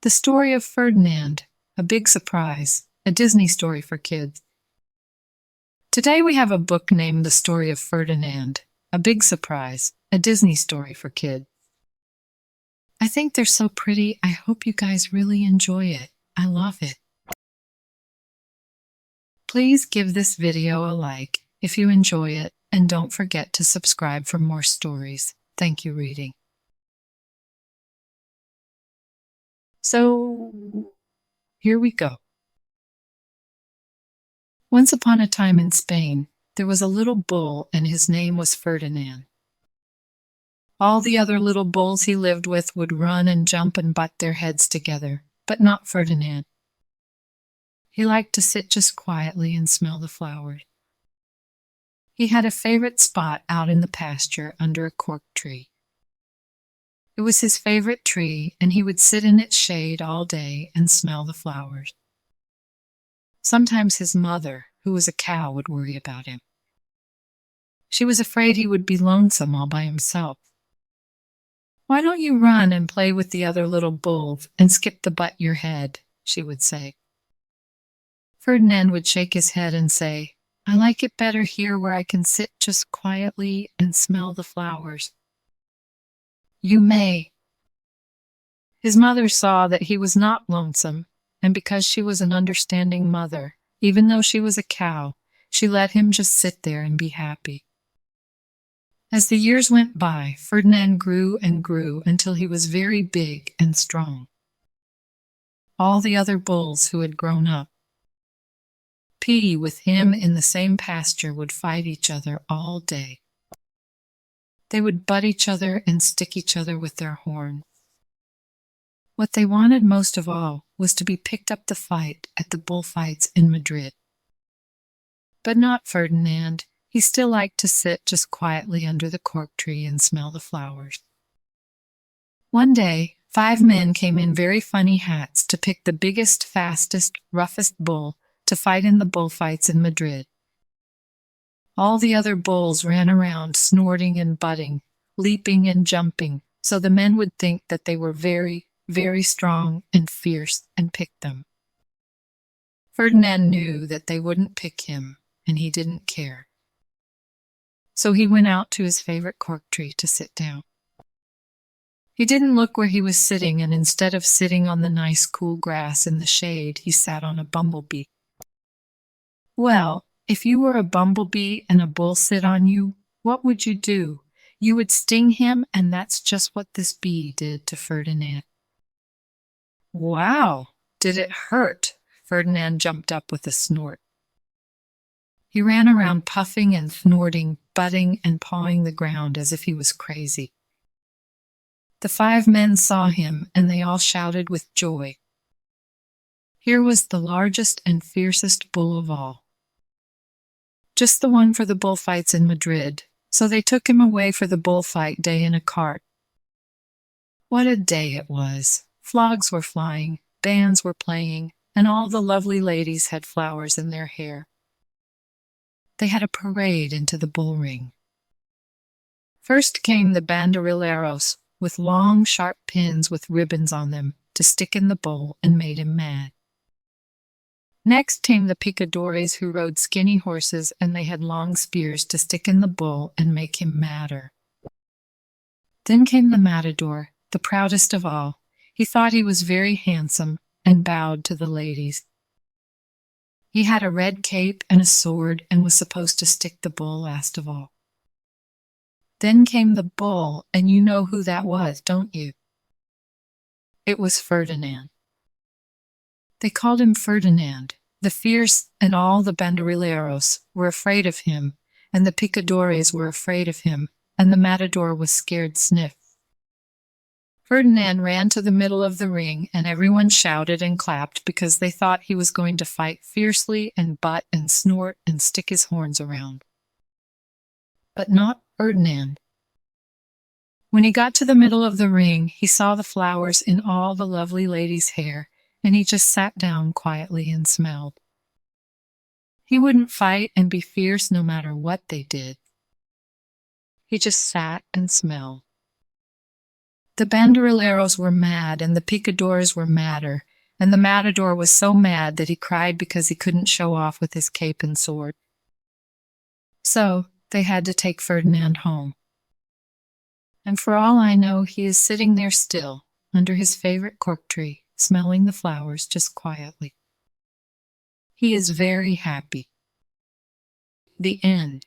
The Story of Ferdinand, A Big Surprise, a Disney story for kids. Today we have a book named The Story of Ferdinand, A Big Surprise, a Disney story for kids. I think they're so pretty. I hope you guys really enjoy it. I love it. Please give this video a like if you enjoy it, and don't forget to subscribe for more stories. Thank you, reading. So, here we go. Once upon a time in Spain, there was a little bull and his name was Ferdinand. All the other little bulls he lived with would run and jump and butt their heads together, but not Ferdinand. He liked to sit just quietly and smell the flowers. He had a favorite spot out in the pasture under a cork tree. It was his favorite tree, and he would sit in its shade all day and smell the flowers. Sometimes his mother, who was a cow, would worry about him. She was afraid he would be lonesome all by himself. "Why don't you run and play with the other little bulls and skip the butt your head?" she would say. Ferdinand would shake his head and say, "I like it better here where I can sit just quietly and smell the flowers." "You may." His mother saw that he was not lonesome, and because she was an understanding mother, even though she was a cow, she let him just sit there and be happy. As the years went by, Ferdinand grew and grew until he was very big and strong. All the other bulls who had grown up with him in the same pasture would fight each other all day. They would butt each other and stick each other with their horns. What they wanted most of all was to be picked up to fight at the bullfights in Madrid. But not Ferdinand. He still liked to sit just quietly under the cork tree and smell the flowers. One day, 5 men came in very funny hats to pick the biggest, fastest, roughest bull to fight in the bullfights in Madrid. All the other bulls ran around snorting and butting, leaping and jumping, so the men would think that they were very, very strong and fierce and pick them. Ferdinand knew that they wouldn't pick him, and he didn't care. So he went out to his favorite cork tree to sit down. He didn't look where he was sitting, and instead of sitting on the nice cool grass in the shade, he sat on a bumblebee. Well, if you were a bumblebee and a bull sit on you, what would you do? You would sting him, and that's just what this bee did to Ferdinand. "Wow, did it hurt?" Ferdinand jumped up with a snort. He ran around puffing and snorting, butting and pawing the ground as if he was crazy. The 5 men saw him, and they all shouted with joy. Here was the largest and fiercest bull of all. Just the one for the bullfights in Madrid, so they took him away for the bullfight day in a cart. What a day it was! Flags were flying, bands were playing, and all the lovely ladies had flowers in their hair. They had a parade into the bull ring. First came the banderilleros, with long, sharp pins with ribbons on them to stick in the bull and made him mad. Next came the picadores, who rode skinny horses, and they had long spears to stick in the bull and make him madder. Then came the matador, the proudest of all. He thought he was very handsome and bowed to the ladies. He had a red cape and a sword and was supposed to stick the bull last of all. Then came the bull, and you know who that was, don't you? It was Ferdinand. They called him Ferdinand. The fierce and all the banderilleros were afraid of him, and the picadores were afraid of him, and the matador was scared stiff. Ferdinand ran to the middle of the ring, and everyone shouted and clapped because they thought he was going to fight fiercely and butt and snort and stick his horns around. But not Ferdinand. When he got to the middle of the ring, he saw the flowers in all the lovely ladies' hair, and he just sat down quietly and smelled. He wouldn't fight and be fierce no matter what they did. He just sat and smelled. the banderilleros were mad, and the picadors were madder, and the matador was so mad that he cried because he couldn't show off with his cape and sword. So they had to take Ferdinand home. And for all I know, he is sitting there still, under his favorite cork tree, smelling the flowers just quietly. He is very happy. The end.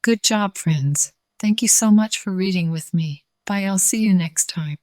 Good job, friends. Thank you so much for reading with me. Bye, I'll see you next time.